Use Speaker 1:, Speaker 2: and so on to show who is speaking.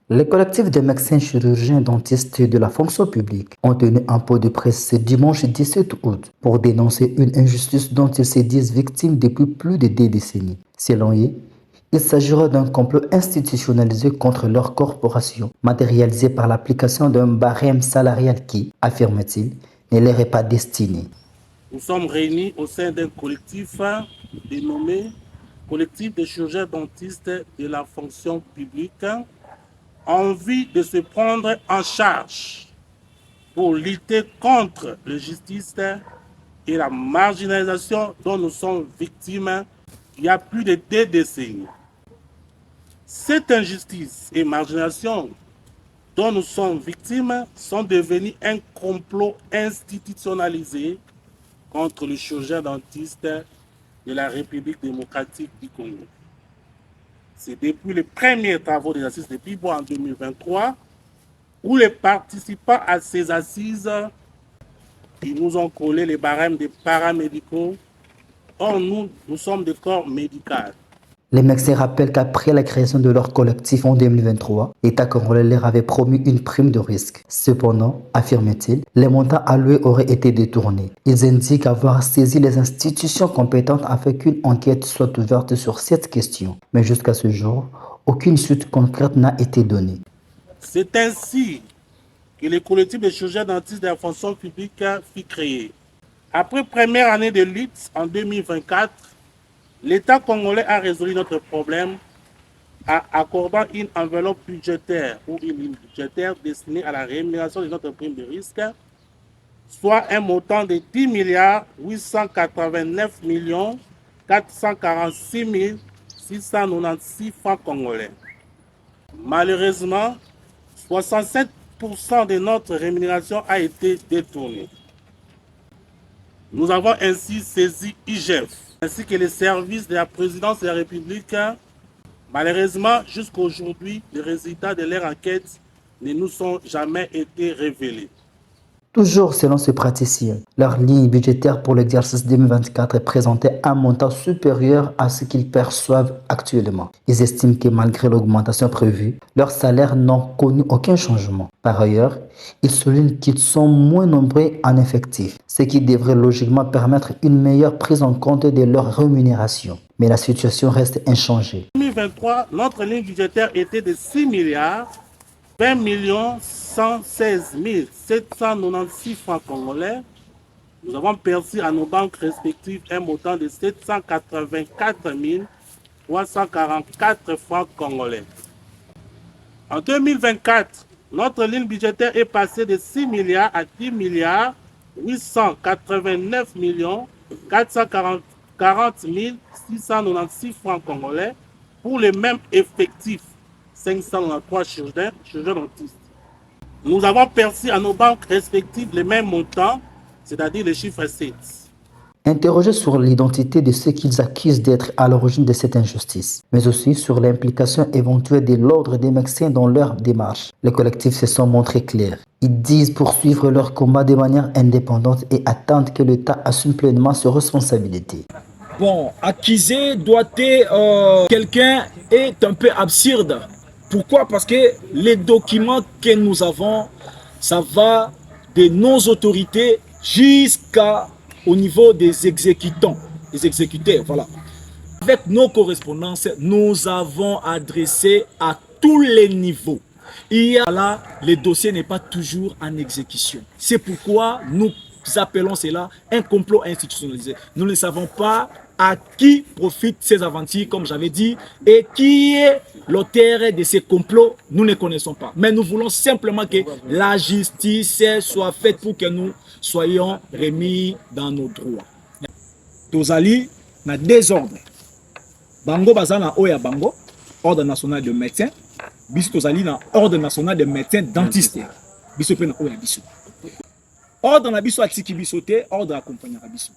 Speaker 1: Les collectifs de médecins chirurgiens dentistes de la fonction publique ont tenu un pot de presse ce dimanche 17 août pour dénoncer une injustice dont ils se disent victimes depuis plus de 2 décennies. Selon eux, il s'agira d'un complot institutionnalisé contre leur corporation, matérialisé par l'application d'un barème salarial qui, affirme-t-il, ne leur est pas destiné.
Speaker 2: Nous sommes réunis au sein d'un collectif dénommé Collectif des chirurgiens dentistes de la fonction publique, envie de se prendre en charge pour lutter contre l'injustice et la marginalisation dont nous sommes victimes il y a plus de 2 décennies. Cette injustice et marginalisation dont nous sommes victimes sont devenues un complot institutionnalisé contre le chirurgien dentiste de la République démocratique du Congo. C'est depuis les premiers travaux des assises de Pibois en 2023 où les participants à ces assises ils nous ont collé les barèmes des paramédicaux. Or, nous sommes des corps médicaux.
Speaker 1: Les médecins rappellent qu'après la création de leur collectif en 2023, l'État congolais leur avait promis une prime de risque. Cependant, affirme-t-il, les montants alloués auraient été détournés. Ils indiquent avoir saisi les institutions compétentes afin qu'une enquête soit ouverte sur cette question. Mais jusqu'à ce jour, aucune suite concrète n'a été donnée.
Speaker 2: C'est ainsi que le collectif des chirurgiens dentistes de la fonction publique fut créé. Après première année de lutte en 2024, l'État congolais a résolu notre problème en accordant une enveloppe budgétaire ou une ligne budgétaire destinée à la rémunération de notre prime de risque, soit un montant de 10 889 446 696 francs congolais. Malheureusement, 67% de notre rémunération a été détournée. Nous avons ainsi saisi IGF, ainsi que les services de la présidence de la République. Malheureusement, jusqu'à aujourd'hui, les résultats de leur enquête ne nous sont jamais été révélés.
Speaker 1: Toujours selon ce praticien, leur ligne budgétaire pour l'exercice 2024 présentait un montant supérieur à ce qu'ils perçoivent actuellement. Ils estiment que malgré l'augmentation prévue, leurs salaires n'ont connu aucun changement. Par ailleurs, ils soulignent qu'ils sont moins nombreux en effectif, ce qui devrait logiquement permettre une meilleure prise en compte de leur rémunération. Mais la situation reste inchangée.
Speaker 2: En 2023, notre ligne budgétaire était de 6 milliards 20 116 796 francs congolais. Nous avons perçu à nos banques respectives un montant de 784 344 francs congolais. En 2024, notre ligne budgétaire est passée de 6 milliards à 10 milliards 889 440 696 francs congolais pour les mêmes effectifs. 593 chirurgiens dentistes. Nous avons perçu à nos banques respectives les mêmes montants, c'est-à-dire les chiffres 7.
Speaker 1: Interrogés sur l'identité de ceux qu'ils accusent d'être à l'origine de cette injustice, mais aussi sur l'implication éventuelle de l'ordre des médecins dans leur démarche, les collectifs se sont montrés clairs. Ils disent poursuivre leur combat de manière indépendante et attendent que l'État assume pleinement ses responsabilités.
Speaker 3: Bon, accuser doigter quelqu'un est un peu absurde. Pourquoi? Parce que les documents que nous avons, ça va de nos autorités jusqu'au niveau des exécutants, des exécuteurs, voilà. Avec nos correspondances, nous avons adressé à tous les niveaux. Il y a là, le dossier n'est pas toujours en exécution. C'est pourquoi nous appelons cela un complot institutionnalisé. Nous ne savons pas à qui profitent ces aventures, comme j'avais dit, et qui est l'auteur de ces complots, nous ne connaissons pas. Mais nous voulons simplement que la justice soit faite pour que nous soyons remis dans nos droits. Tozali na désordre. Bango bazana oya bango, ordre national de médecins. Biso tozali na ordre national de médecins dentistes. Biso pe na oya biso. Ordre na biso atiki biso te, ordre accompagnera biso.